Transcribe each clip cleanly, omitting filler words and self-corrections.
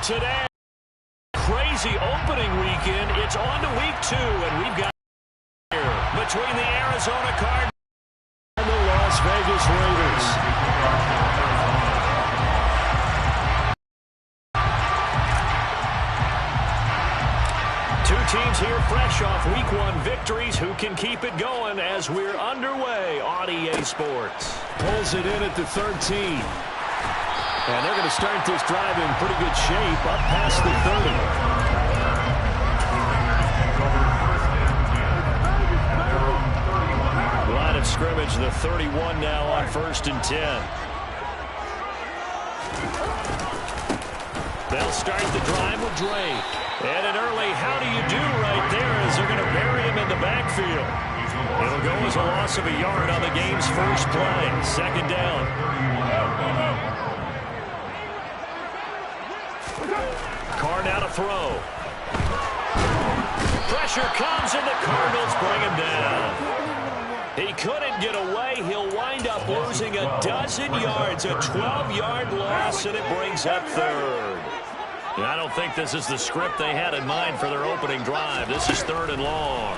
today. Crazy opening weekend. It's on to week 2, and we've got here between the Arizona Cardinals and the Las Vegas Raiders. Two teams here fresh off week 1 victories. Who can keep it going as we're underway on EA Sports? Pulls it in at the 13. And they're going to start this drive in pretty good shape up past the 30. Line of scrimmage, the 31 now on 1st and 10. They'll start the drive with Drake. And an early how do you do right there as they're going to bury him in the backfield. It'll go as a loss of a yard on the game's first play. 2nd down. Carr now to throw. Pressure comes and the Cardinals bring him down. He couldn't get away. He'll wind up losing a dozen yards, a 12-yard loss, and it brings up 3rd. I don't think this is the script they had in mind for their opening drive. This is 3rd and long.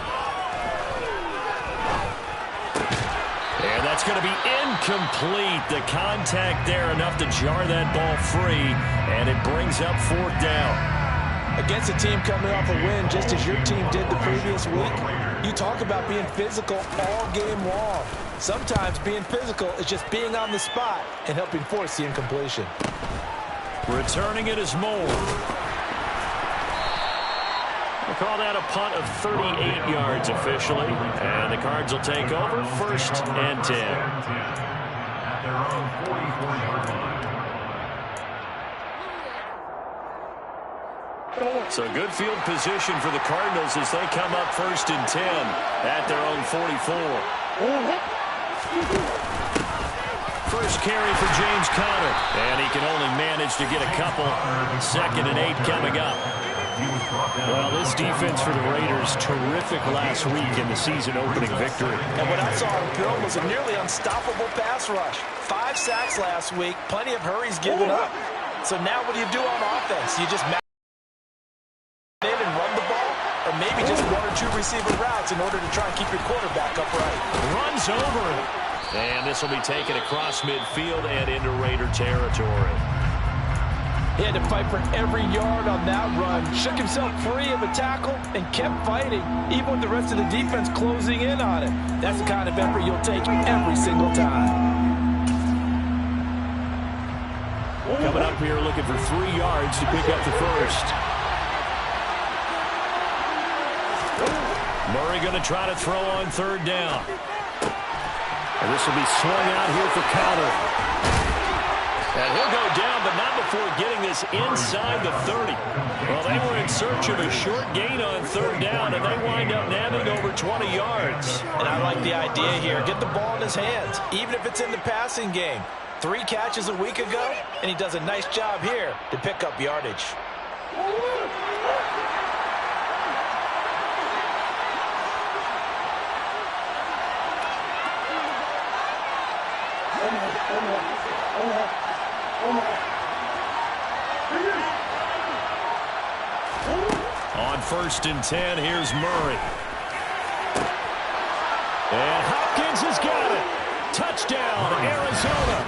And that's going to be incomplete. The contact there enough to jar that ball free, and it brings up 4th down. Against a team coming off a win, just as your team did the previous week, you talk about being physical all game long. Sometimes being physical is just being on the spot and helping force the incompletion. Returning it is Moore. We'll call that a punt of 38 yards officially. And the Cards will take over 1st and 10. So good field position for the Cardinals as they come up 1st and 10 at their own 44. First carry for James Conner. And he can only manage to get a couple. 2nd and 8 coming up. Well, this defense for the Raiders, terrific last week in the season opening victory. And what I saw on film was a nearly unstoppable pass rush. 5 sacks last week, plenty of hurries given up. So now what do you do on offense? You just match in and run the ball, or maybe just 1 or 2 receiver routes in order to try and keep your quarterback upright. Runs over him. And this will be taken across midfield and into Raider territory. He had to fight for every yard on that run. Shook himself free of a tackle and kept fighting, even with the rest of the defense closing in on it. That's the kind of effort you'll take every single time. Coming up here looking for 3 yards to pick up the first. Murray going to try to throw on 3rd down. And this will be swung out here for Conner. And he'll go down, but not before getting this inside the 30. Well, they were in search of a short gain on 3rd down, and they wind up nabbing over 20 yards. And I like the idea here. Get the ball in his hands, even if it's in the passing game. 3 catches a week ago, and he does a nice job here to pick up yardage. On 1st and 10, here's Murray. And Hopkins has got it. Touchdown, Arizona.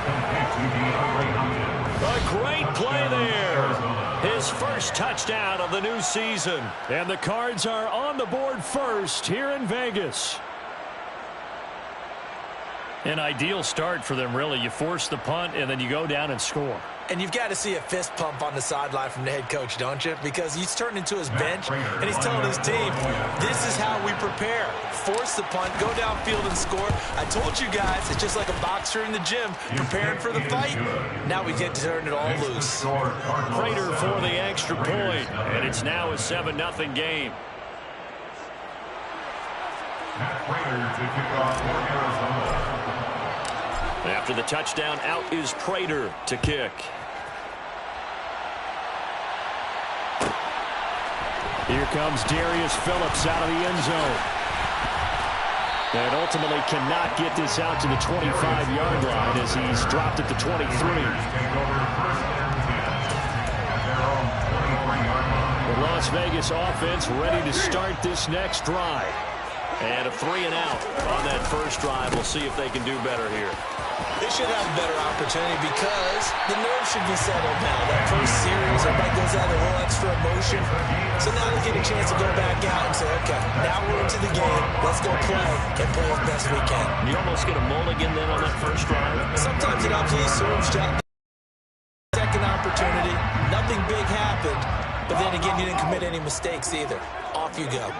A great play there. His first touchdown of the new season. And the Cards are on the board first here in Vegas. An ideal start for them, really. You force the punt, and then you go down and score. And you've got to see a fist pump on the sideline from the head coach, don't you? Because he's turned into his bench, and he's telling his team, this is how we prepare. Force the punt, go downfield and score. I told you guys, it's just like a boxer in the gym, preparing for the fight. Now we get to turn it all loose. Prater for the extra point, and it's now a 7-0 game. After the touchdown, out is Prater to kick. Here comes Darius Phillips out of the end zone. And ultimately cannot get this out to the 25-yard line as he's dropped at the 23. Las Vegas offense ready to start this next drive. And a 3-and-out on that first drive. We'll see if they can do better here. They should have a better opportunity because the nerves should be settled now. That first series, everybody goes out a little extra emotion. So now they get a chance to go back out and say, okay, now we're into the game. Let's go play and play as best we can. You almost get a mulligan then on that first drive. Sometimes it absolutely serves Jack. Second opportunity, nothing big happened. But then again, you didn't commit any mistakes either. Off you go.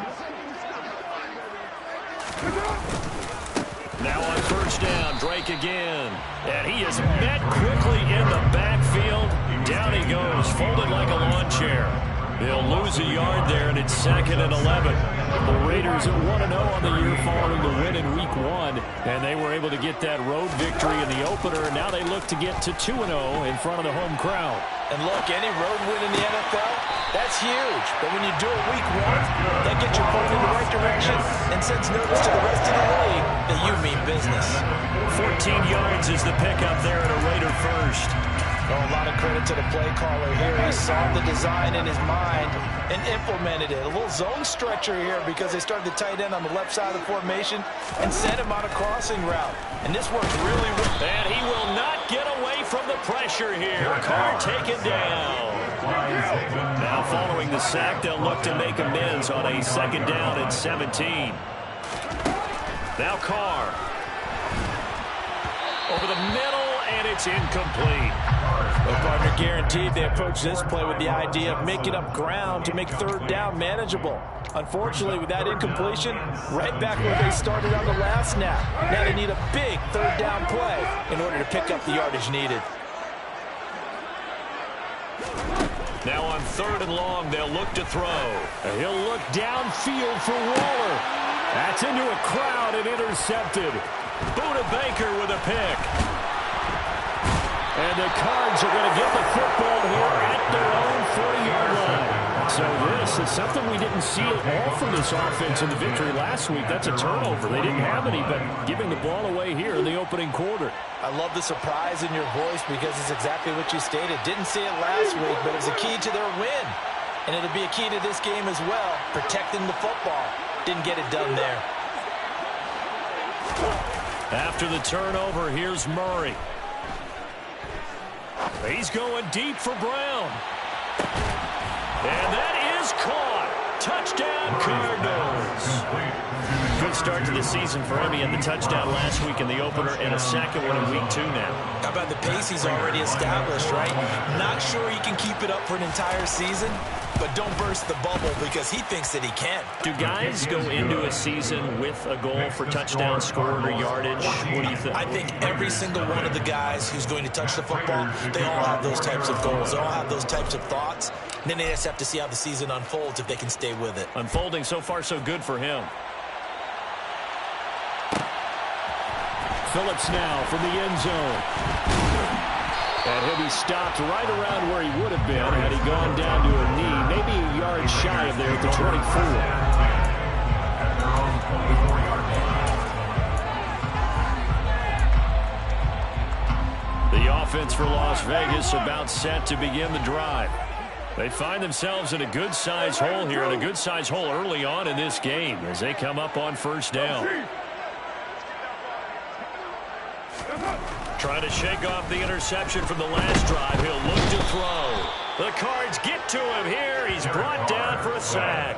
Now on first down, Drake again. And he is met quickly in the backfield. Down he goes, folded like a lawn chair. They'll lose a yard there, and it's 2nd and 11. The Raiders are 1-0 on the year following the win in Week 1, and they were able to get that road victory in the opener. Now they look to get to 2-0 in front of the home crowd. And look, any road win in the NFL, that's huge. But when you do it Week 1, that gets you pointed in the right direction and sends notice to the rest of the league that you mean business. 14 yards is the pickup there at a Raider first. Oh, a lot of credit to the play caller here. He saw the design in his mind and implemented it. A little zone stretcher here because they started the tight end on the left side of the formation and sent him on a crossing route. And this works really well. And he will not get away from the pressure here. Carr taken down. Now following the sack, they'll look to make amends on a 2nd down and 17. Now Carr. Over the middle, and it's incomplete. Well, partner, guaranteed they approach this play with the idea of making up ground to make 3rd down manageable. Unfortunately, with that incompletion, right back where they started on the last snap. Now they need a big 3rd down play in order to pick up the yardage needed. Now on 3rd and long, they'll look to throw. He'll look downfield for Waller. That's into a crowd and intercepted. Buda Baker with a pick. And the Cards are going to get the football here at their own 40-yard line. So this is something we didn't see at all from this offense in the victory last week. That's a turnover. They didn't have any, but giving the ball away here in the opening quarter. I love the surprise in your voice because it's exactly what you stated. Didn't see it last week, but it's a key to their win. And it'll be a key to this game as well, protecting the football. Didn't get it done there. After the turnover, here's Murray. He's going deep for Brown. And that is caught. Touchdown, Cardinals. Good start to the season for him. He had the touchdown last week in the opener and a second one in Week 2 now. How about the pace he's already established, right? Not sure he can keep it up for an entire season, but don't burst the bubble because he thinks that he can. Do guys go into a season with a goal for touchdown scored or yardage? What do you think? I think every single one of the guys who's going to touch the football, they all have those types of goals. They all have those types of thoughts. And then they just have to see how the season unfolds if they can stay with it. Unfolding so far so good for him. Phillips now from the end zone. And he'll be stopped right around where he would have been had he gone down to a knee, maybe a yard shy of there at the 24. The offense for Las Vegas about set to begin the drive. They find themselves in a good-sized hole here, and a good-sized hole early on in this game as they come up on first down. Trying to shake off the interception from the last drive. He'll look to throw. The Cards get to him here. He's brought down for a sack.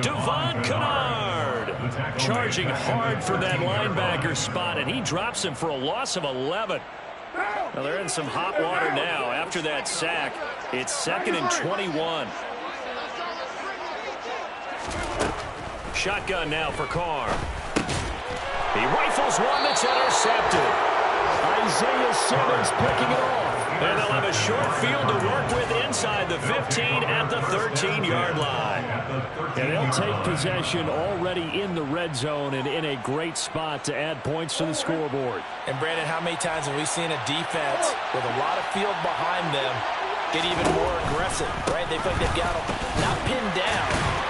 Devon Kennard charging hard for that linebacker spot, and he drops him for a loss of 11. Now they're in some hot water now. After that sack, it's 2nd and 21. Shotgun now for Carr. He rifles one that's intercepted. Isaiah Simmons picking it off. And they'll have a short field to work with inside the 15 at the 13-yard line. And they'll take possession already in the red zone and in a great spot to add points to the scoreboard. And, Brandon, how many times have we seen a defense with a lot of field behind them get even more aggressive, right? They feel like they've got them not pinned down,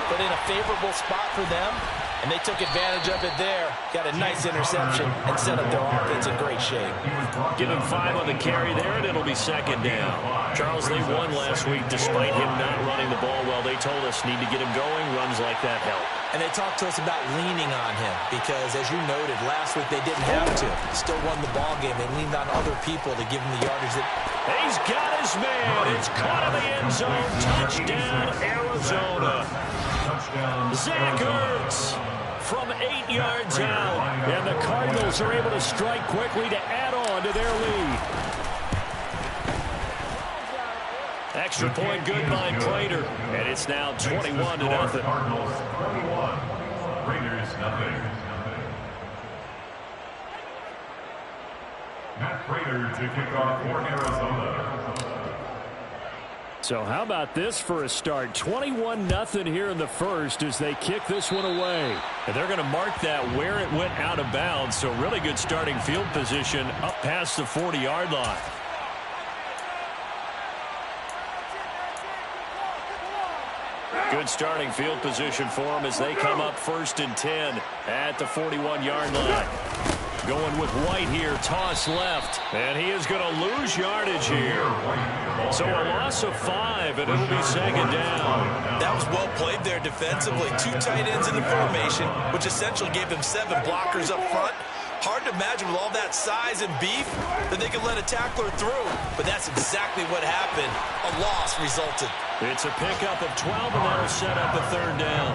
but in a favorable spot for them. And they took advantage of it there. Got a nice interception and set up their offense in great shape. Give him 5 on the carry there, and it'll be second down. Charles, they won last week despite him not running the ball well. They told us need to get him going. Runs like that help. And they talked to us about leaning on him because, as you noted, last week they didn't have to. Still won the ball game. They leaned on other people to give him the yardage that... He's got his man. It's caught in the end zone. Touchdown, Arizona. Zach Ertz from 8 yards out. And the Cardinals are able to strike quickly to add on to their lead. Extra point good by Prater. And it's now 21-0. Cardinals 21, Raiders nothing. Matt Prater to kick off for Arizona. So how about this for a start? 21-0 here in the first as they kick this one away. And they're going to mark that where it went out of bounds. So really good starting field position up past the 40-yard line. Good starting field position for them as they come up 1st and 10 at the 41-yard line. Going with White here, toss left, and he is going to lose yardage here. So a loss of 5, and it'll be second down. That was well played there defensively. 2 tight ends in the formation, which essentially gave them 7 blockers up front. Hard to imagine with all that size and beef that they could let a tackler through. But that's exactly what happened. A loss resulted. It's a pickup of 12, and that'll set up a 3rd down.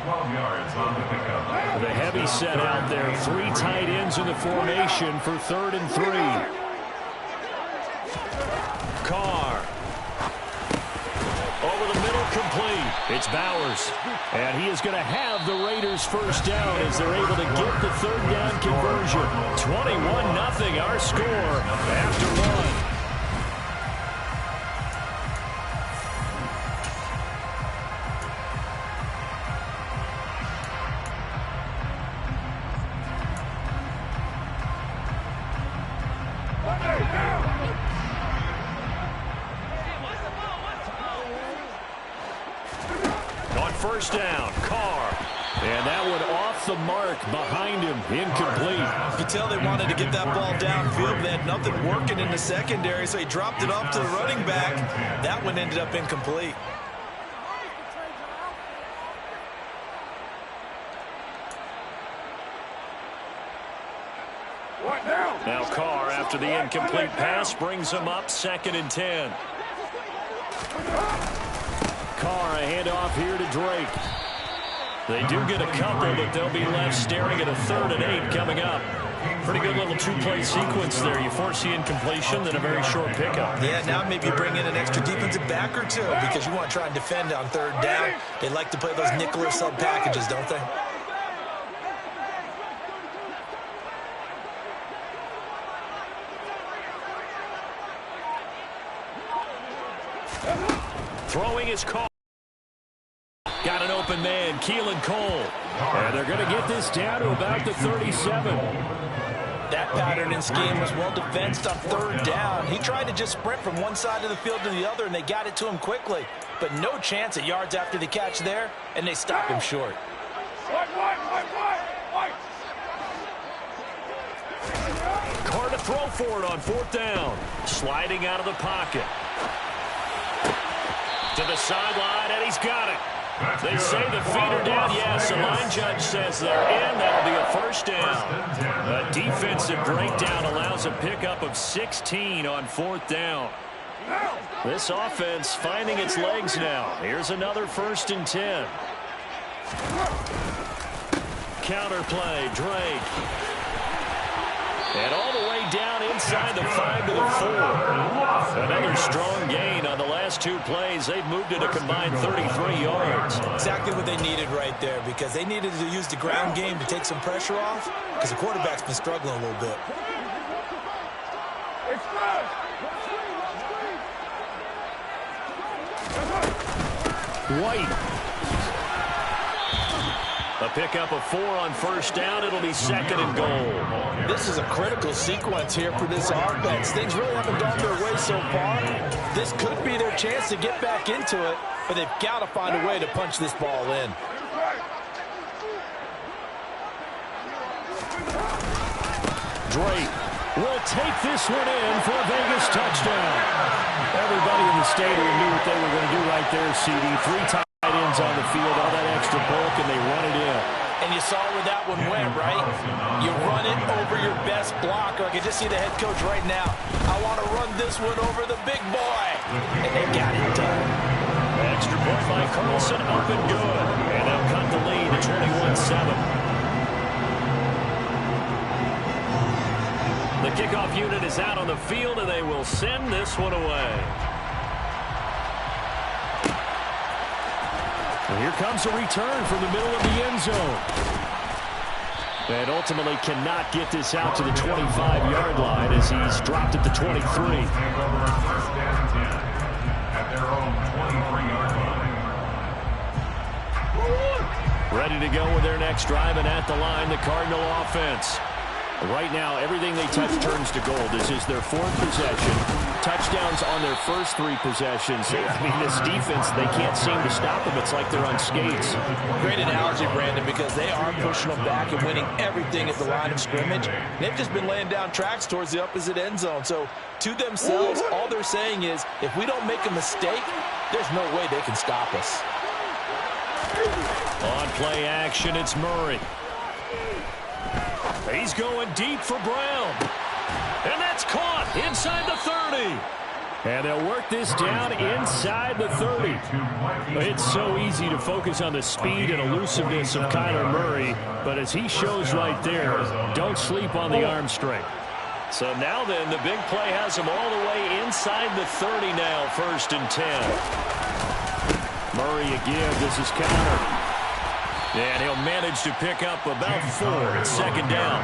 12 yards on the pickup. The heavy set out there. 3 tight ends in the formation for 3rd and 3. Carr. Over the middle, complete. It's Bowers. And he is going to have the Raiders first down as they're able to get the 3rd down conversion. 21-0 our score after 1. First down, Carr. And that one off the mark behind him, incomplete. You could tell they wanted to get that ball downfield. They had nothing working in the secondary, so he dropped it off to the running back. That one ended up incomplete. Now Carr, after the incomplete pass, brings him up 2nd and 10. Carr, a handoff here to Drake. They do get a couple, but they'll be left staring at a 3rd and 8 coming up. Pretty good little 2-play sequence there. You force the incompletion, then a very short pickup. Yeah, now maybe bring in an extra defensive back or 2 because you want to try and defend on 3rd down. They like to play those nickel or sub packages, don't they? Throwing his call. Got an open man, Keelan Cole. And they're going to get this down to about the 37. That pattern and scheme was well defensed on 3rd down. He tried to just sprint from one side of the field to the other, and they got it to him quickly. But no chance at yards after the catch there, and they stop him short. Carr to throw for it on 4th down. Sliding out of the pocket. To the sideline, and he's got it. They say the feet are down. Yes, the line judge says they're in. That'll be a first down. A defensive breakdown allows a pickup of 16 on 4th down. This offense finding its legs now. Here's another 1st and 10. Counter play, Drake. And all the way down inside the 5 to the 4. Another strong gain on the last 2 plays. They've moved it a combined 33 yards. Exactly what they needed right there because they needed to use the ground game to take some pressure off because the quarterback's been struggling a little bit. White. A pickup of 4 on 1st down. It'll be 2nd and goal. This is a critical sequence here for this offense. Things really haven't gone their way so far. This could be their chance to get back into it, but they've got to find a way to punch this ball in. Drake will take this one in for a Vegas touchdown. Everybody in the stadium knew what they were going to do right there, CD. 3 tight ends on the field, all that extra bulk, and they run it in. And you saw where that one went, right? You run it over your best blocker. I can just see the head coach right now. I want to run this one over the big boy. And they got it done. Extra point by Carlson, up and good. And they'll cut the lead to 21-7. The kickoff unit is out on the field, and they will send this one away. And here comes a return from the middle of the end zone. And ultimately cannot get this out to the 25-yard line as he's dropped at the 23. At their own 23-yard line. Ready to go with their next drive, and at the line, the Cardinal offense. Right now, everything they touch turns to gold. This is their 4th possession. Touchdowns on their first 3 possessions. I mean, this defense, they can't seem to stop them. It's like they're on skates. Great analogy, Brandon, because they are pushing them back and winning everything at the line of scrimmage. They've just been laying down tracks towards the opposite end zone. So, to themselves, all they're saying is, if we don't make a mistake, there's no way they can stop us. On play action, it's Murray. He's going deep for Brown. And that's caught inside the 30. And they'll work this down inside the 30. It's so easy to focus on the speed and elusiveness of Kyler Murray. But as he shows right there, don't sleep on the arm strength. So now then, the big play has him all the way inside the 30 now, 1st and 10. Murray again, this is counter. And he'll manage to pick up about 4 at 2nd down.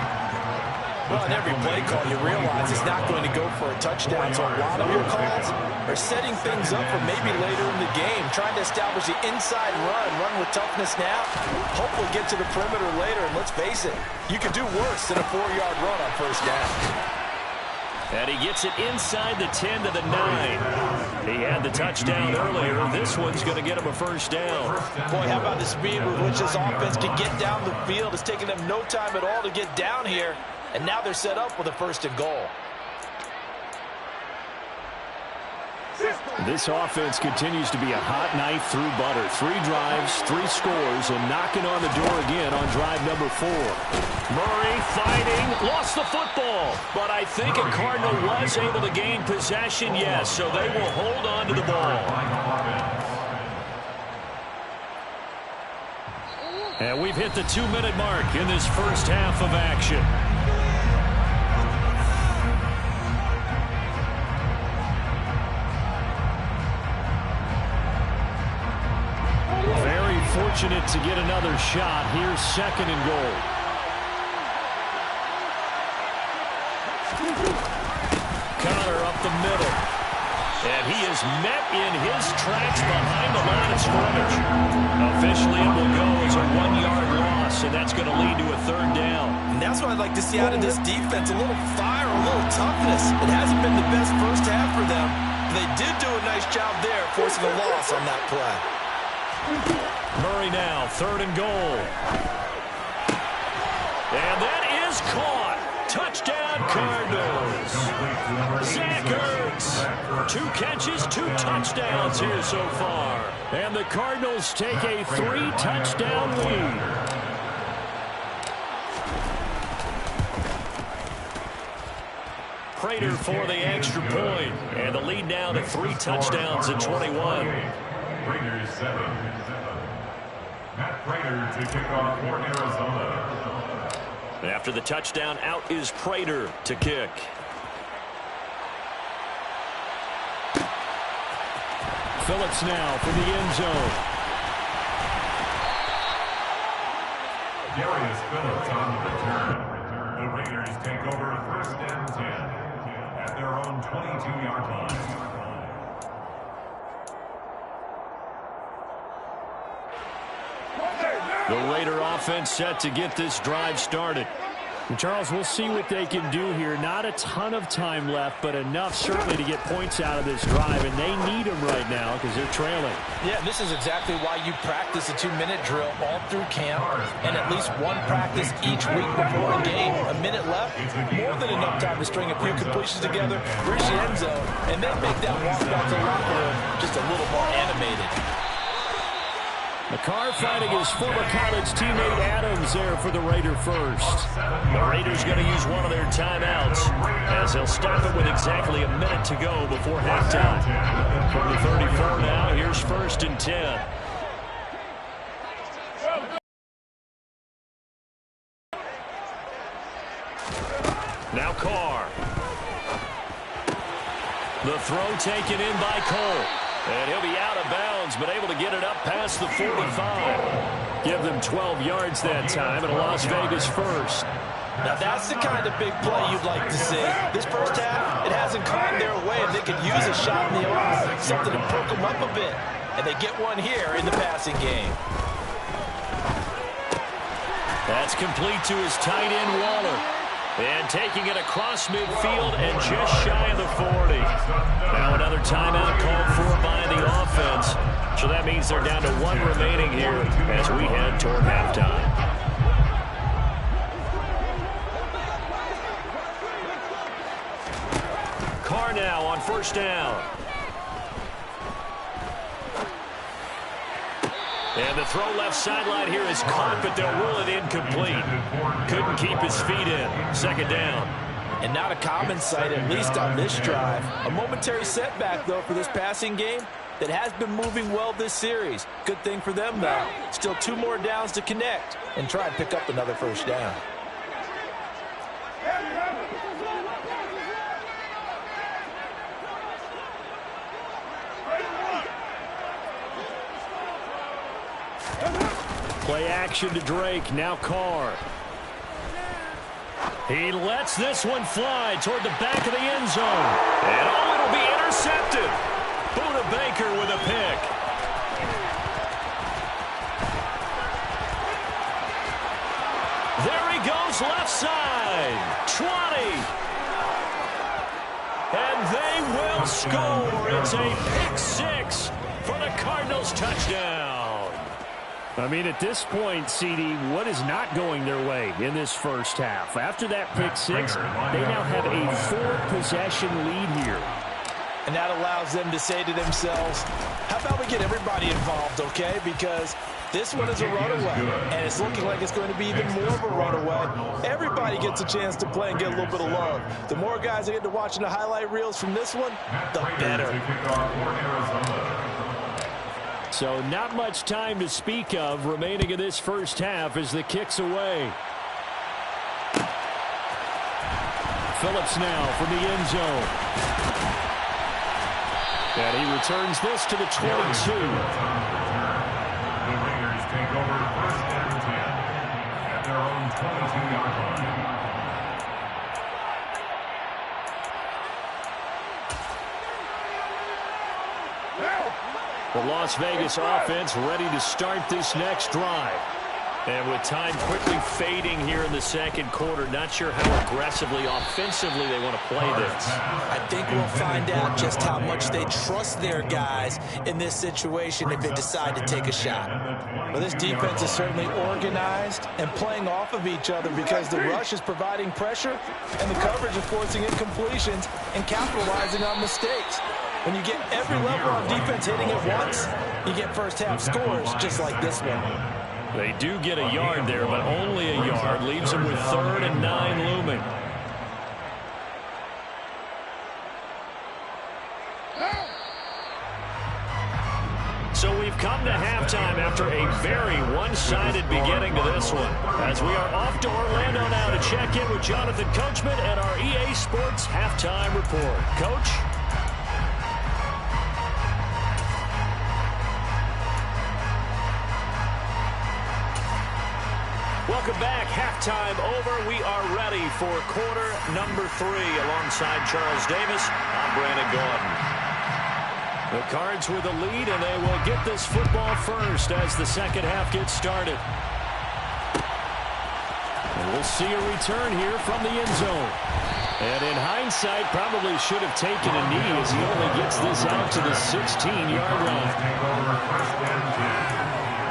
Well, in every play call, you realize it's not going to go for a touchdown. So a lot of your calls are setting things up for maybe later in the game, trying to establish the inside run with toughness now. Hopefully get to the perimeter later, and let's face it, you could do worse than a 4-yard run on 1st down. And he gets it inside the 10 to the 9. He had the touchdown earlier. This one's going to get him a 1st down. Boy, how about the speed with which this offense can get down the field? It's taking them no time at all to get down here. And now they're set up with a 1st and goal. This offense continues to be a hot knife through butter. 3 drives, 3 scores, and knocking on the door again on drive number 4. Murray fighting, lost the football. But I think a Cardinal was able to gain possession, yes, so they will hold on to the ball. And we've hit the 2-minute mark in this first half of action. Very fortunate to get another shot. Here's 2nd and goal. Connor up the middle. And he is met in his tracks behind the line of scrimmage. Officially, it will go as a 1-yard loss, and that's going to lead to a 3rd down. And that's what I'd like to see out of this defense, a little fire, a little toughness. It hasn't been the best first half for them. They did do a nice job there, forcing a loss on that play. Murray now, 3rd and goal. And that is caught. Touchdown, Cardinals. Zach Ertz. 2 catches, 2 touchdowns here so far. And the Cardinals take a 3-touchdown lead. Prater for the extra point. And the lead now to 3 touchdowns at 21. Raiders 7. Matt Prater to kick off for Arizona. After the touchdown, out is Prater to kick. Phillips now from the end zone. Darius Phillips on the return. The Raiders take over 1st and 10 at their own 22-yard line. The Raider offense set to get this drive started. Charles, we'll see what they can do here. Not a ton of time left, but enough certainly to get points out of this drive, and they need them right now because they're trailing. Yeah, this is exactly why you practice a 2-minute drill all through camp and at least one practice each week before a game. A minute left, more than enough time to string a few completions together, reach the end zone, and then make that walk back to the locker room just a little more animated. McCarr fighting his former college teammate Adams there for the Raider first. The Raiders going to use one of their timeouts as they'll stop it with exactly a minute to go before halftime. From the 34 now, here's 1st and 10. Now Carr. The throw taken in by Cole. And he'll be out of bounds, but able to get it up past the 45. Give them 12 yards that time, and a Las Vegas first. Now that's the kind of big play you'd like to see. This first half, it hasn't gone their way, and they could use a shot in the arm, something to perk them up a bit. And they get one here in the passing game. That's complete to his tight end, Waller. And taking it across midfield and just shy of the 40. Now another timeout called for by the offense. So that means they're down to one remaining here as we head toward halftime. Carr now on 1st down. And the throw left sideline here is caught, but they'll rule it incomplete. Couldn't keep his feet in. 2nd down. And not a common sight, at least on this drive. A momentary setback, though, for this passing game that has been moving well this series. Good thing for them, though. Still 2 more downs to connect and try and pick up another 1st down. Play action to Drake. Now Carr. He lets this one fly toward the back of the end zone. And it'll be intercepted. Buda Baker with a pick. There he goes left side. 20. And they will score. It's a pick 6 for the Cardinals touchdown. I mean, at this point, CD, what is not going their way in this first half? After that pick 6, they now have a 4-possession lead here. And that allows them to say to themselves, how about we get everybody involved, okay? Because this one is a runaway, and it's looking like it's going to be even more of a runaway. Everybody gets a chance to play and get a little bit of love. The more guys that get to watching the highlight reels from this one, the better. So not much time to speak of remaining in this first half as the kick's away. Phillips now from the end zone. And he returns this to the 22. The Raiders take over 1st and 10 at their own 22-yard line. The Las Vegas offense ready to start this next drive. And with time quickly fading here in the 2nd quarter, not sure how aggressively, offensively they want to play this. I think we'll find out just how much they trust their guys in this situation if they decide to take a shot. Well, this defense is certainly organized and playing off of each other because the rush is providing pressure and the coverage is forcing incompletions and capitalizing on mistakes. When you get every level of defense hitting at once, you get first half scores just like this one. They do get a yard there, but only a yard. Leaves them with 3rd and 9 looming. So we've come to halftime after a very one-sided beginning to this one. As we are off to Orlando now to check in with Jonathan Coachman and our EA Sports Halftime Report. Coach? Welcome back. Halftime over. We are ready for quarter number 3. Alongside Charles Davis, I'm Brandon Gordon. The Cards with the lead, and they will get this football first as the second half gets started. We'll see a return here from the end zone. And in hindsight, probably should have taken a knee as he only gets this out to the 16-yard line. Take over first and 10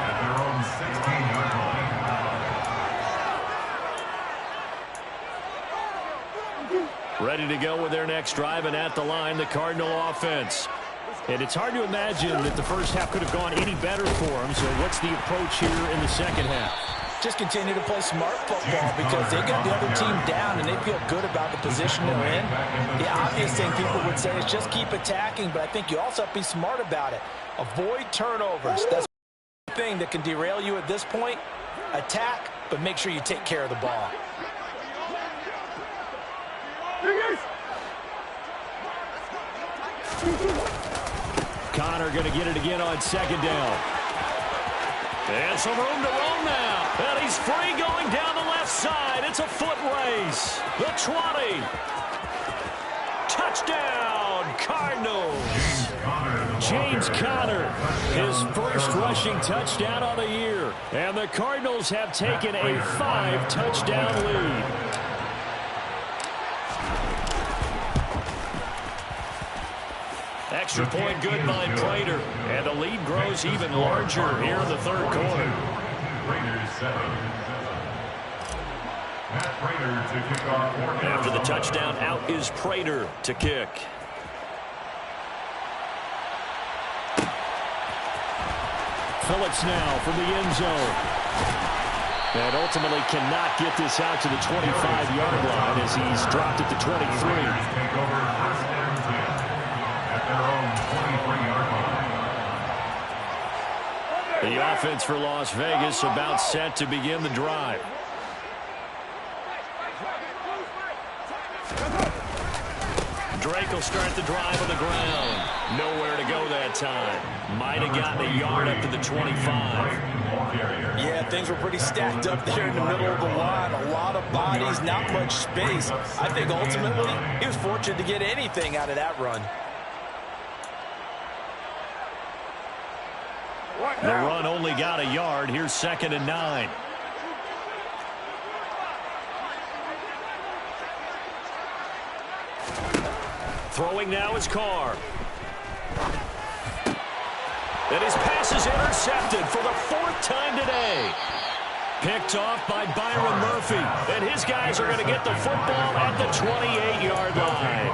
at their own 16-yard line. Ready to go with their next drive, and at the line, the Cardinal offense. And it's hard to imagine that the first half could have gone any better for them. So what's the approach here in the second half? Just continue to play smart football because they got the other team down and they feel good about the position they're in. The obvious thing people would say is just keep attacking, but I think you also have to be smart about it. Avoid turnovers. That's the thing that can derail you at this point. Attack, but make sure you take care of the ball. Connor going to get it again on second down. And some room to roam now. And he's free going down the left side. It's a foot race. The 20. Touchdown, Cardinals. James Conner, his first rushing touchdown of the year. And the Cardinals have taken a 5-touchdown lead. Extra point good by Prater. And the lead grows even larger here in the third quarter. After the touchdown, out is Prater to kick. Phillips now from the end zone. And ultimately cannot get this out to the 25-yard line as he's dropped at the 23. The offense for Las Vegas about set to begin the drive. Drake will start the drive on the ground. Nowhere to go that time. Might have gotten a yard up to the 25. Yeah, things were pretty stacked up there in the middle of the line. A lot of bodies, not much space. I think ultimately he was fortunate to get anything out of that run. The run only got a yard. Here's 2nd and 9. Throwing now is Carr. And his pass is intercepted for the 4th time today. Picked off by Byron Murphy. And his guys are going to get the football at the 28-yard line.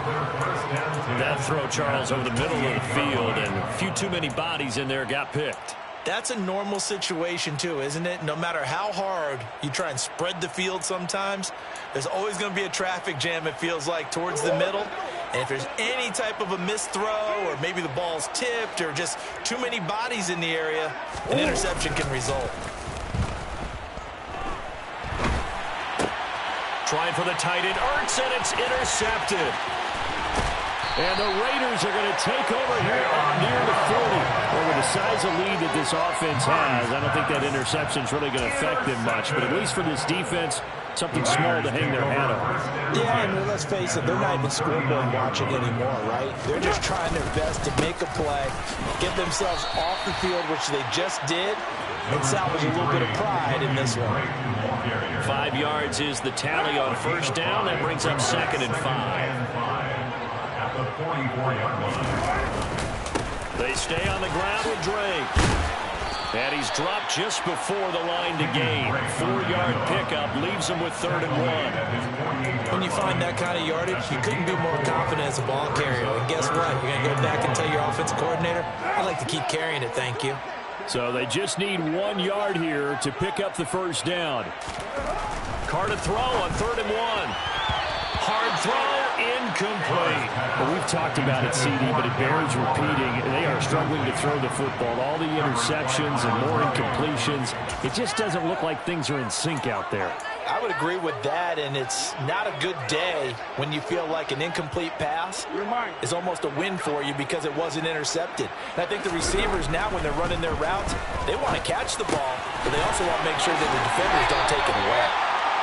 That throw, Charles, over the middle of the field, and a few too many bodies in there got picked. That's a normal situation too, isn't it? No matter how hard you try and spread the field sometimes, there's always going to be a traffic jam, it feels like, towards the middle. And if there's any type of a missed throw or maybe the ball's tipped or just too many bodies in the area, an interception can result. Trying for the tight end, Ertz, and it's intercepted. And the Raiders are going to take over here up near the 40. Well, with the size of lead that this offense has, I don't think that interception is really going to affect them much. But at least for this defense, something small to hang their hat on. Yeah, and let's face it, they're not even scoreboard watching anymore, right? They're just trying their best to make a play, get themselves off the field, which they just did, and salvage a little bit of pride in this one. 5 yards is the tally on first down. That brings up 2nd and 5. They stay on the ground with Drake. And he's dropped just before the line to gain. 4-yard pickup leaves him with 3rd and 1. When you find that kind of yardage, you couldn't be more confident as a ball carrier. And guess what? You're going to go back and tell your offensive coordinator, I'd like to keep carrying it, thank you. So they just need 1 yard here to pick up the first down. Carr to throw on 3rd and 1. Hard throw, incomplete. Well, we've talked about it, CD, but it bears repeating. They are struggling to throw the football. All the interceptions and more incompletions. It just doesn't look like things are in sync out there. I would agree with that, and it's not a good day when you feel like an incomplete pass is almost a win for you because it wasn't intercepted. And I think the receivers now, when they're running their routes, they want to catch the ball, but they also want to make sure that the defenders don't take it away.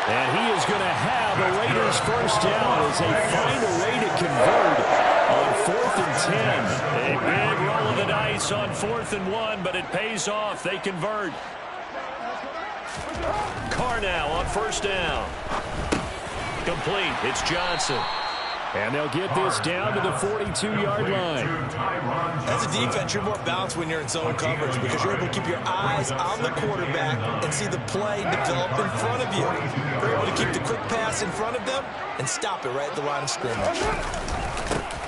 And he is going to have a Raiders first down as they find a way to convert on 4th and 10. A big roll of the dice on 4th and 1, but it pays off. They convert. Carr now on first down. Complete. It's Johnson. And they'll get this down to the 42-yard line. As a defense, you're more balanced when you're in zone coverage because you're able to keep your eyes on the quarterback and see the play develop in front of you. You're able to keep the quick pass in front of them and stop it right at the line of scrimmage.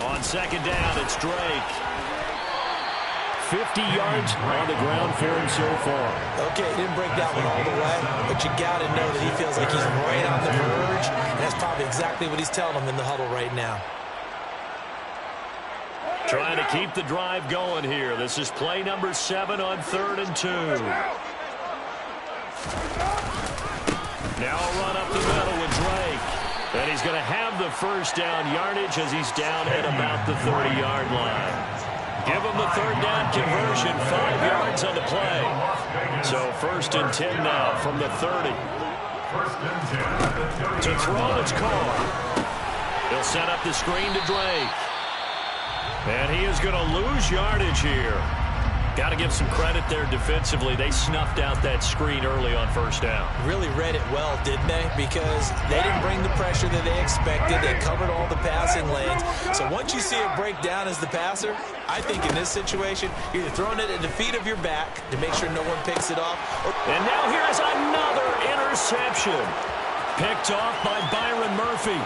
On second down, it's Drake. 50 yards on the ground for him so far. Okay, he didn't break that one all the way, but you got to know that he feels like he's right on the verge, and that's probably exactly what he's telling them in the huddle right now. Trying to keep the drive going here. This is play number 7 on 3rd and 2. Now a run up the middle with Drake. And he's going to have the first down yardage as he's down at about the 30-yard line. Give him the 3rd down conversion, 5 yards on the play. So 1st and 10 now from the 30. To throw, it's Carr. He'll set up the screen to Drake. And he is going to lose yardage here. Got to give some credit there defensively. They snuffed out that screen early on first down. Really read it well, didn't they? Because they didn't bring the pressure that they expected. They covered all the passing lanes. So once you see it break down as the passer, I think in this situation, you're either throwing it at the feet of your back to make sure no one picks it off. And now here's another interception. Picked off by Byron Murphy.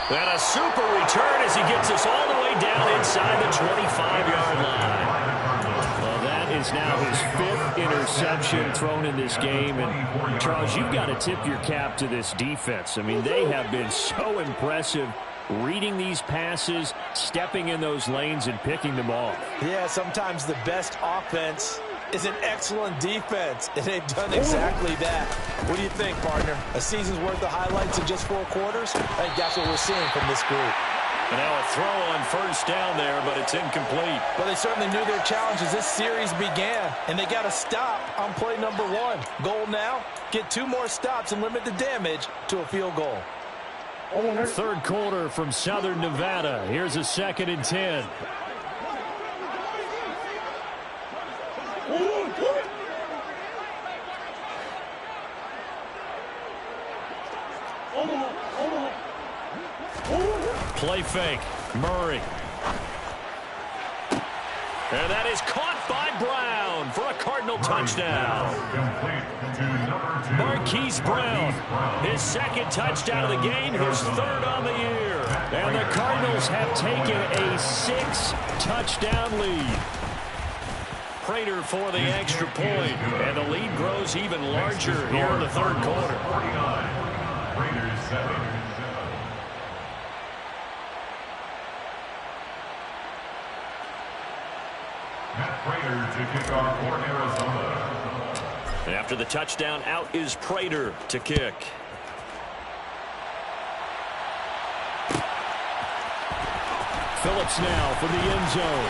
And a super return as he gets us all the way down inside the 25-yard line. Is now his 5th interception thrown in this game. And, Charles, you've got to tip your cap to this defense. I mean, they have been so impressive reading these passes, stepping in those lanes, and picking them off. Yeah, sometimes the best offense is an excellent defense, and they've done exactly that. What do you think, partner? A season's worth of highlights in just 4 quarters? I think that's what we're seeing from this group. And now a throw on first down there, but it's incomplete. Well, they certainly knew their challenge as this series began, and they got to stop on play number 1. Goal now, get 2 more stops and limit the damage to a field goal. 3rd quarter from Southern Nevada. Here's a 2nd and 10. Play fake. Murray. And that is caught by Brown for a Cardinal touchdown. Marquise Brown, his 2nd touchdown of the game, his 3rd on the year. And the Cardinals have taken a 6-touchdown lead. Prater for the extra point, and the lead grows even larger here in the 3rd quarter. Raiders 7. Prater to kick off for Arizona. And after the touchdown, out is Prater to kick. Phillips now from the end zone.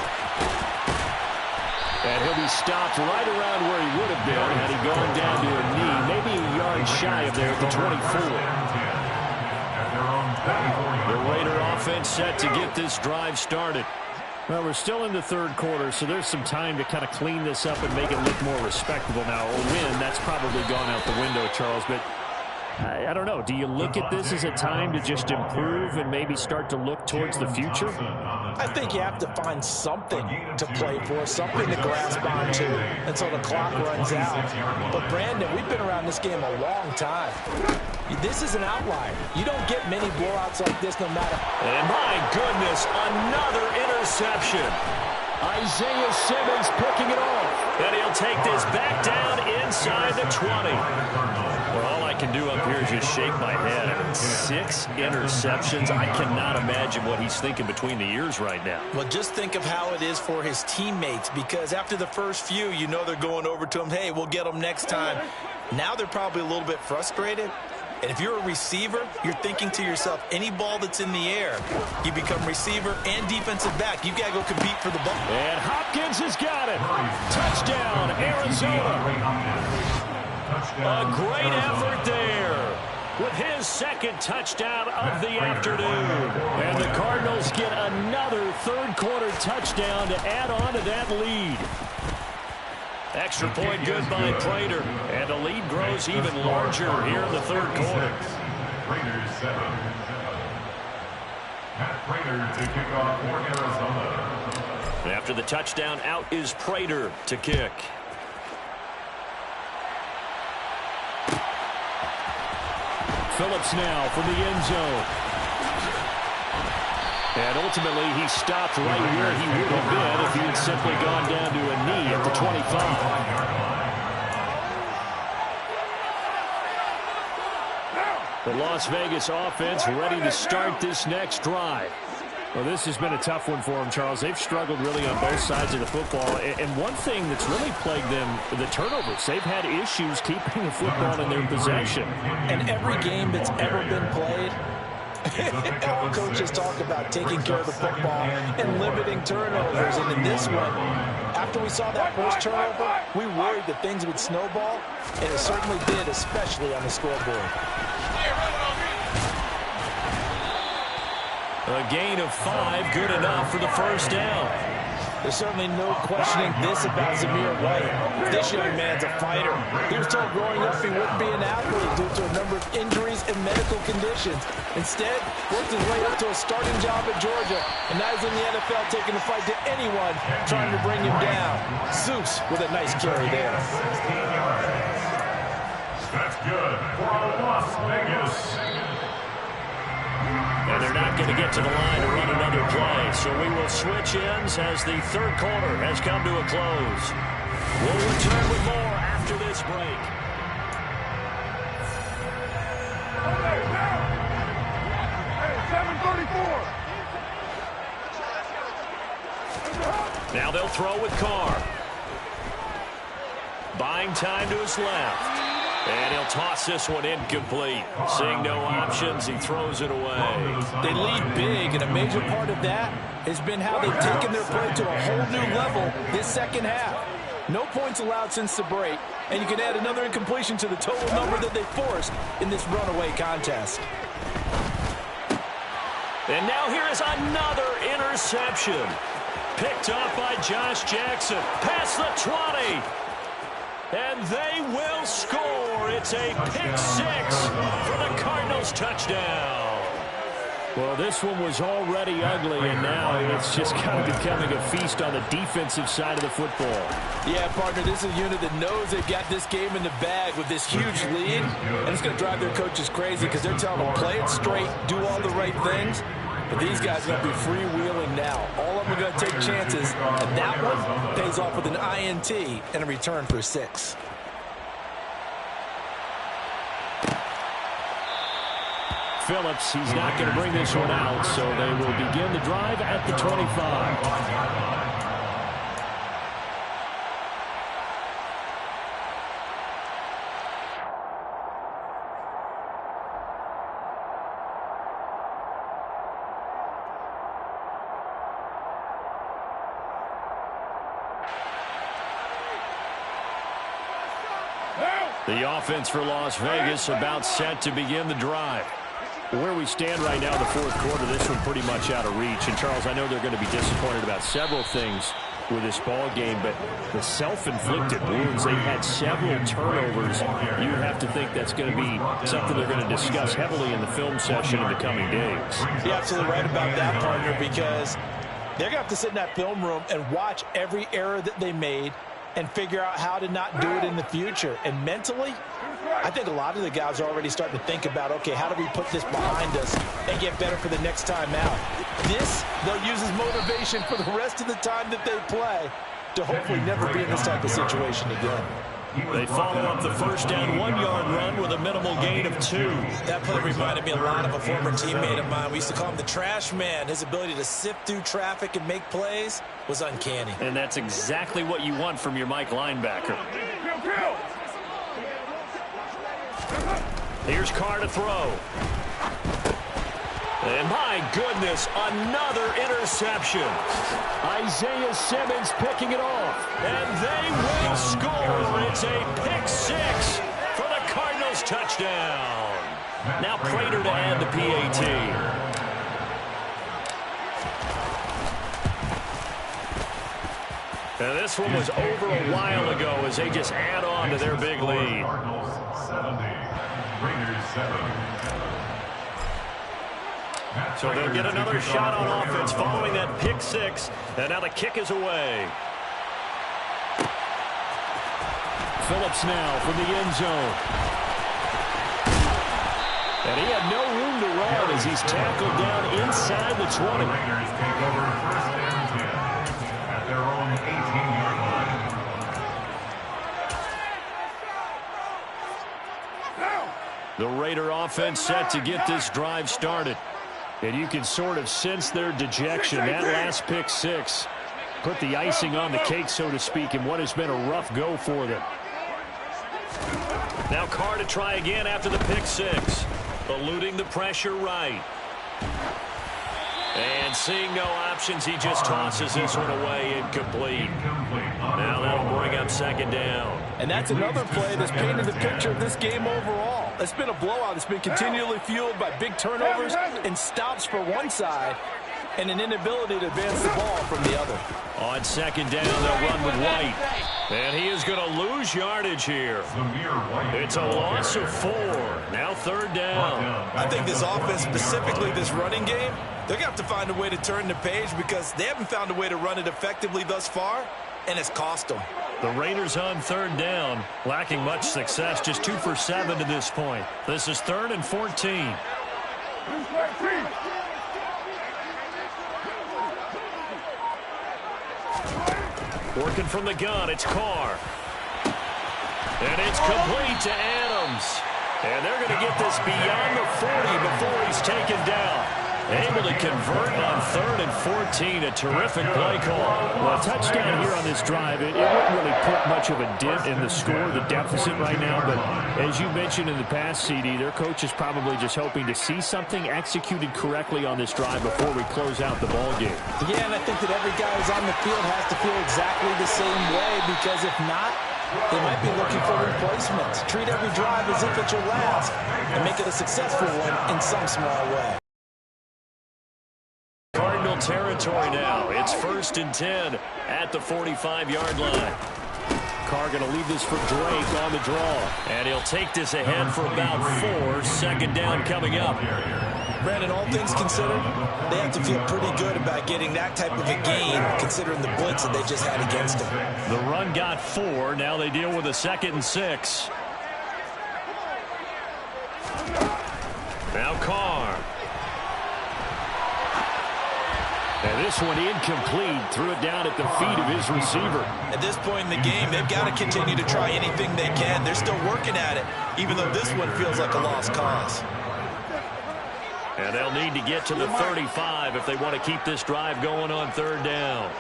And he'll be stopped right around where he would have been had he gone down to a knee, maybe a yard shy of there at the 24. The Raider offense set to get this drive started. Well, we're still in the 3rd quarter, so there's some time to kind of clean this up and make it look more respectable now. A win, that's probably gone out the window, Charles, but I don't know. Do you look at this as a time to just improve and maybe start to look towards the future? I think you have to find something to play for, something to grasp onto until the clock runs out. But, Brandon, we've been around this game a long time. This is an outlier. You don't get many blowouts like this no matter. And my goodness, another interception. Isaiah Simmons picking it off. And he'll take this back down inside the 20. Well, all I can do up here is just shake my head. I mean, 6 interceptions. I cannot imagine what he's thinking between the ears right now. Well, just think of how it is for his teammates, because after the first few, you know they're going over to him, hey, we'll get them next time. Now they're probably a little bit frustrated. And if you're a receiver, you're thinking to yourself, any ball that's in the air, you become receiver and defensive back. You've got to go compete for the ball. And Hopkins has got it. Touchdown, Arizona. A great effort there with his 2nd touchdown of the afternoon. And the Cardinals get another 3rd quarter touchdown to add on to that lead. Extra point good by Prater. And the lead grows even larger here in the third quarter. Raiders 7. Matt Prater to kick off for Arizona. After the touchdown, out is Prater to kick. Phillips now from the end zone. And ultimately, he stopped right where he would have been if he had simply gone down to a knee at the 25. The Las Vegas offense ready to start this next drive. Well, this has been a tough one for them, Charles. They've struggled really on both sides of the football. And one thing that's really plagued them, the turnovers. They've had issues keeping the football in their possession. And every game that's ever been played, all coaches talk about taking care of the football and limiting turnovers. And in this one, after we saw that first turnover, we worried that things would snowball, and it certainly did, especially on the scoreboard. A gain of 5, good enough for the first down. There's certainly no questioning this about Zamir White. This young man's a fighter. He was told growing up he wouldn't be an athlete due to a number of injuries and medical conditions. Instead, worked his way up to a starting job at Georgia, and now he's in the NFL taking the fight to anyone trying to bring him down. Zeus with a nice carry there. 16 yards. That's good for Las Vegas. And they're not going to get to the line to run another play. So we will switch ends as the third quarter has come to a close. We'll return with more after this break. Hey, 7:34. Now they'll throw with Carr. Buying time to his left. And he'll toss this one incomplete. Seeing no options, he throws it away. They lead big, and a major part of that has been how they've taken their play to a whole new level this second half. No points allowed since the break, and you can add another incompletion to the total number that they forced in this runaway contest. And now here is another interception. Picked up by Josh Jackson. Past the 20. And they will score. It's a pick-6 for the Cardinals touchdown. Well, this one was already ugly, and now it's just kind of becoming a feast on the defensive side of the football. Yeah, partner, this is a unit that knows they've got this game in the bag with this huge lead, and it's going to drive their coaches crazy because they're telling them play it straight, do all the right things. But these guys are going to be freewheeling now. All of them are going to take chances, and that one pays off with an INT and a return for 6. Phillips, he's not going to bring this one out, so they will begin the drive at the 25. The offense for Las Vegas about set to begin the drive. Where we stand right now in the fourth quarter, this one pretty much out of reach. And, Charles, I know they're going to be disappointed about several things with this ball game, but the self-inflicted wounds, they've had several turnovers. You have to think that's going to be something they're going to discuss heavily in the film session in the coming days. You're absolutely right about that, partner, because they're going to have to sit in that film room and watch every error that they made and figure out how to not do it in the future. And mentally, I think a lot of the guys are already starting to think about, okay, how do we put this behind us and get better for the next time out? This, they'll use as motivation for the rest of the time that they play to hopefully never be in this type of situation again. They follow up the first down 1-yard run with a minimal gain of 2. That play reminded me a lot of a former teammate of mine. We used to call him the trash man. His ability to sift through traffic and make plays was uncanny. And that's exactly what you want from your Mike linebacker. Here's Carr to throw. And my goodness, another interception. Isaiah Simmons picking it off. And they will score. It's a pick-6 for the Cardinals touchdown. Now Prater to add the PAT. And this one was over a while ago as they just add on to their big lead. Cardinals 70, Raiders 7. So they'll get another shot on offense following that pick six. And now the kick is away. Phillips now from the end zone. And he had no room to run as he's tackled down inside the 20. The Raiders take over first and 10 at their own 18-yard line. The Raider offense set to get this drive started. And you can sort of sense their dejection. That last pick six put the icing on the cake, so to speak, in what has been a rough go for them. Now Carr to try again after the pick six. Eluding the pressure right. And seeing no options, he just tosses this one away incomplete. Now that'll bring up second down. And that's another play that's painted the picture of this game overall. It's been a blowout. It's been continually fueled by big turnovers and stops for one side and an inability to advance the ball from the other. On second down, they'll run with White. And he is going to lose yardage here. It's a loss of 4. Now third down. I think this offense, specifically this running game, they're going to have to find a way to turn the page because they haven't found a way to run it effectively thus far, and it's cost them. The Raiders on third down, lacking much success, just 2 for 7 to this point. This is 3rd and 14. Working from the gun, it's Carr. And it's complete to Adams. And they're going to get this beyond the 40 before he's taken down. Able to convert on 3rd and 14. A terrific play call. Well, a touchdown here on this drive, it wouldn't really put much of a dent in the score, the deficit right now. But as you mentioned in the past, CD, their coach is probably just hoping to see something executed correctly on this drive before we close out the ball game. Yeah, and I think that every guy who's on the field has to feel exactly the same way, because if not, they might be looking for replacements. Treat every drive as if it's your last and make it a successful one in some small way. Cardinal territory now. It's 1st and 10 at the 45-yard line. Carr going to leave this for Drake on the draw. And he'll take this ahead for about 4. Second down coming up. Brandon, all things considered, they have to feel pretty good about getting that type of a gain, considering the blitz that they just had against them. The run got 4. Now they deal with a 2nd and 6. Now Carr. And this one incomplete. Threw it down at the feet of his receiver. At this point in the game, they've got to continue to try anything they can. They're still working at it, even though this one feels like a lost cause. And they'll need to get to the 35 if they want to keep this drive going on third down.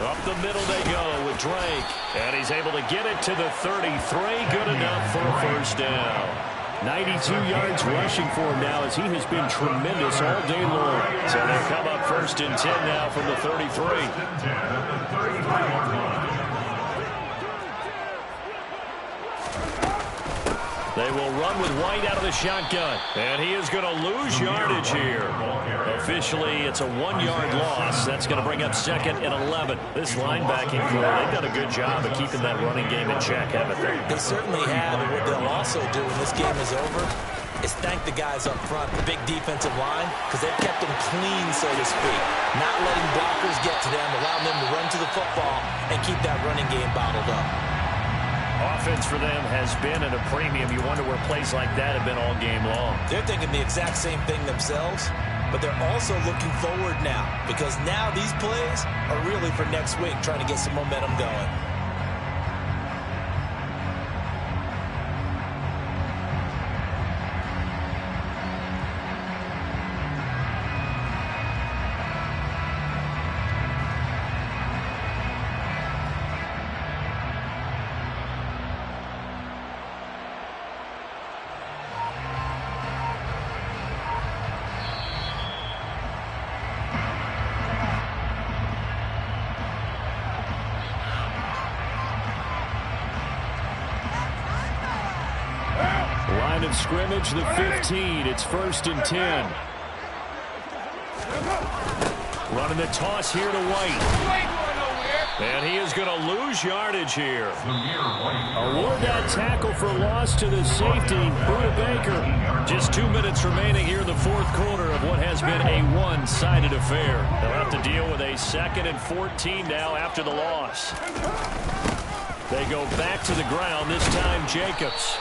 Up the middle they go with Drake. And he's able to get it to the 33. Good enough for a first down. 92 yards rushing for him now as he has been tremendous all day long. So they come up 1st and 10 now from the 33. They will run with White out of the shotgun. And he is going to lose yardage here. Officially, it's a 1-yard loss. That's going to bring up 2nd and 11. This linebacking core, they've done a good job of keeping that running game in check, haven't they? They certainly have. And what they'll also do when this game is over is thank the guys up front, the big defensive line, because they've kept them clean, so to speak. Not letting blockers get to them, allowing them to run to the football and keep that running game bottled up. Offense for them has been at a premium. You wonder where plays like that have been all game long. They're thinking the exact same thing themselves, but they're also looking forward now, because now these plays are really for next week, trying to get some momentum going. Line of scrimmage, the 15. It's 1st and 10. Running the toss here to White. And he is going to lose yardage here. Award that tackle for loss to the safety, Buda Baker. Just 2 minutes remaining here in the fourth quarter of what has been a one-sided affair. They'll have to deal with a 2nd and 14 now after the loss. They go back to the ground, this time Jacobs.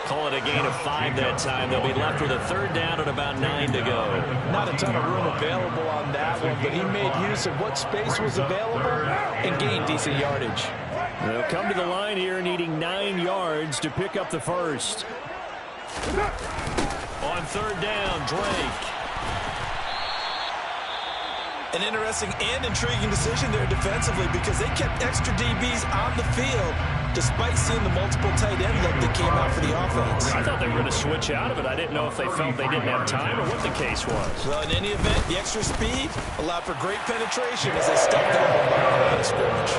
Call it a gain of 5 that time. They'll be left with a 3rd down and about 9 to go. Not a ton of room available on that one, but he made use of what space was available and gained decent yardage. They'll come to the line here needing 9 yards to pick up the first. On 3rd down, Drake. An interesting and intriguing decision there defensively because they kept extra DBs on the field despite seeing the multiple tight end look that came out for the offense. I thought they were going to switch out of it. I didn't know if they felt they didn't have time or what the case was. Well, in any event, the extra speed allowed for great penetration as they stepped out on the line of scrimmage.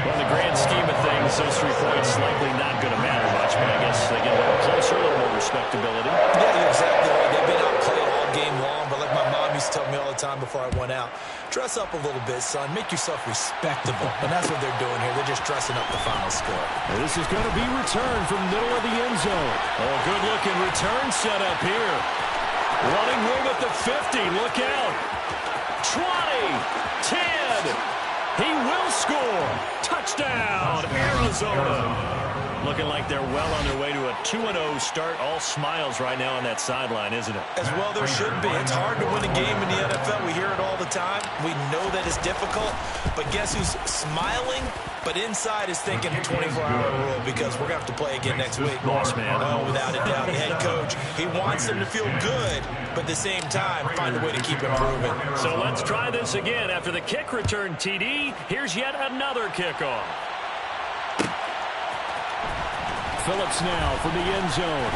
Well, in the grand scheme of things, those 3 points likely not going to matter much, but I guess they get a little closer, a little more respectability. Yeah, you're exactly right. They've been outplayed all game long, but like my mom used to tell me all the time before I went out, dress up a little bit, son. Make yourself respectable. And that's what they're doing here. They're just dressing up the final score. And this is going to be returned from the middle of the end zone. Oh, good-looking return set up here. Running room at the 50. Look out. 20, 10. He will score. Touchdown, Arizona. Looking like they're well on their way to a 2-0 start. All smiles right now on that sideline, isn't it? As well there should be. It's hard to win a game in the NFL. We hear it all the time. We know that it's difficult. But guess who's smiling? But inside is thinking the 24-hour rule because we're going to have to play again next week. Boss man. Oh, without a doubt. The head coach, he wants them to feel good, but at the same time, find a way to keep improving. So let's try this again. After the kick return TD, here's yet another kickoff. Phillips now from the end zone.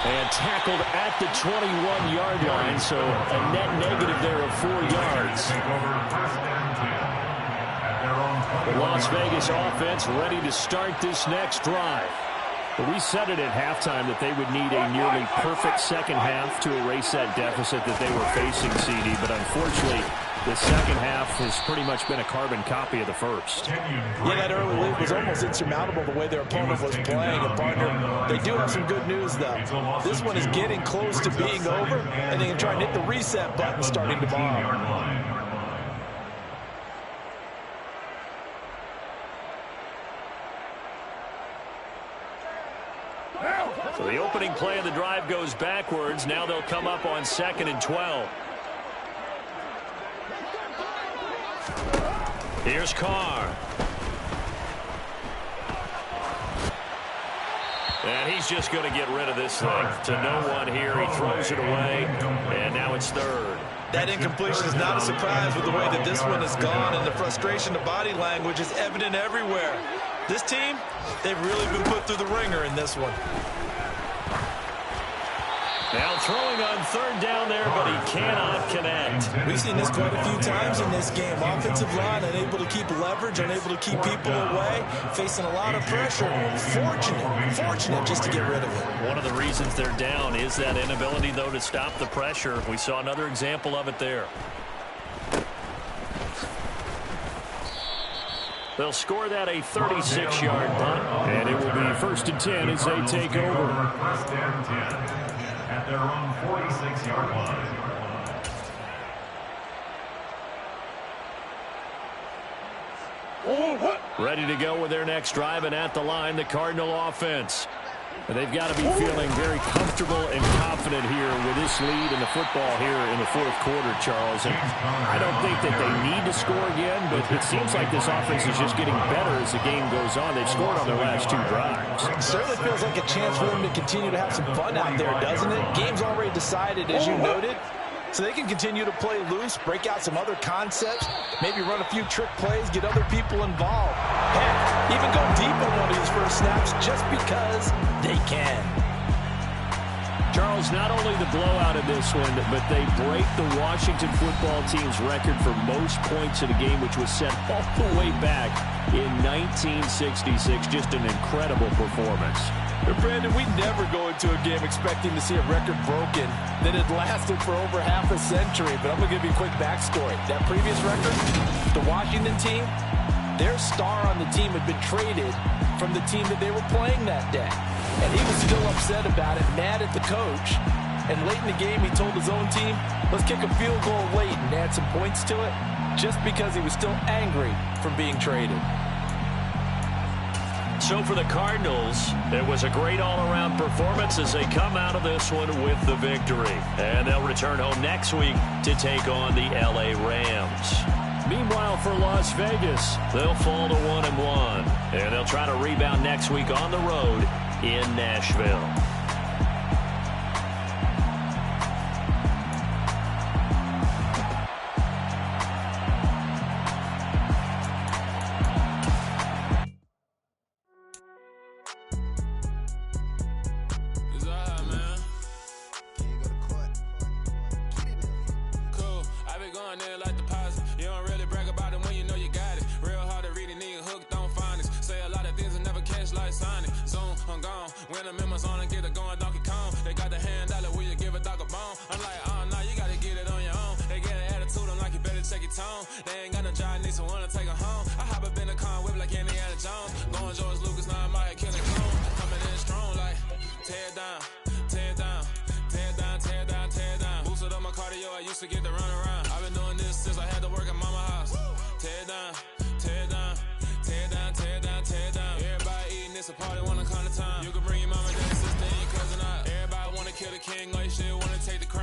And tackled at the 21-yard line, so a net negative there of 4 yards. The Las Vegas offense ready to start this next drive. But we said it at halftime that they would need a nearly perfect second half to erase that deficit that they were facing, CD. But unfortunately, the second half has pretty much been a carbon copy of the first. Yeah, that early lead was almost insurmountable the way their opponent was playing. And partner, they do have some good news, though. This one is getting close to being over, and they can try and hit the reset button starting tomorrow. So the opening play of the drive goes backwards. Now they'll come up on 2nd and 12. Here's Carr. And he's just going to get rid of this thing. To no one here. He throws it away. And now it's 3rd. That incompletion is not a surprise with the way that this one has gone, and the frustration, the body language is evident everywhere. This team, they've really been put through the ringer in this one. Now throwing on 3rd down there, but he cannot connect. We've seen this quite a few times in this game. Offensive line unable to keep leverage, unable to keep people away, facing a lot of pressure. Fortunate just to get rid of it. One of the reasons they're down is that inability, though, to stop the pressure. We saw another example of it there. They'll score that a 36-yard punt. And it will be 1st and 10 as they take over. 1st and 10 at their own 46-yard line. Ready to go with their next drive, and at the line, the Cardinal offense. And they've got to be feeling very comfortable and confident here with this lead in the football here in the 4th quarter, Charles. And I don't think that they need to score again, but it seems like this offense is just getting better as the game goes on. They've scored on their last 2 drives. It certainly feels like a chance for them to continue to have some fun out there, doesn't it? Game's already decided, as you noted. So they can continue to play loose, break out some other concepts, maybe run a few trick plays, get other people involved. Heck, even go deep on one of these first snaps just because they can. Charles, not only the blowout of this one, but they break the Washington football team's record for most points in a game, which was set all the way back in 1966. Just an incredible performance. Brandon, we never go into a game expecting to see a record broken that had lasted for over half a century. But I'm going to give you a quick backstory. That previous record, the Washington team, their star on the team had been traded from the team that they were playing that day. And he was still upset about it, mad at the coach. And late in the game, he told his own team, let's kick a field goal late and add some points to it, just because he was still angry from being traded. So for the Cardinals, it was a great all-around performance as they come out of this one with the victory. And they'll return home next week to take on the LA Rams. Meanwhile, for Las Vegas, they'll fall to 1-1. And they'll try to rebound next week on the road in Nashville. Everybody wanna kill the king, like shit, wanna take the crown.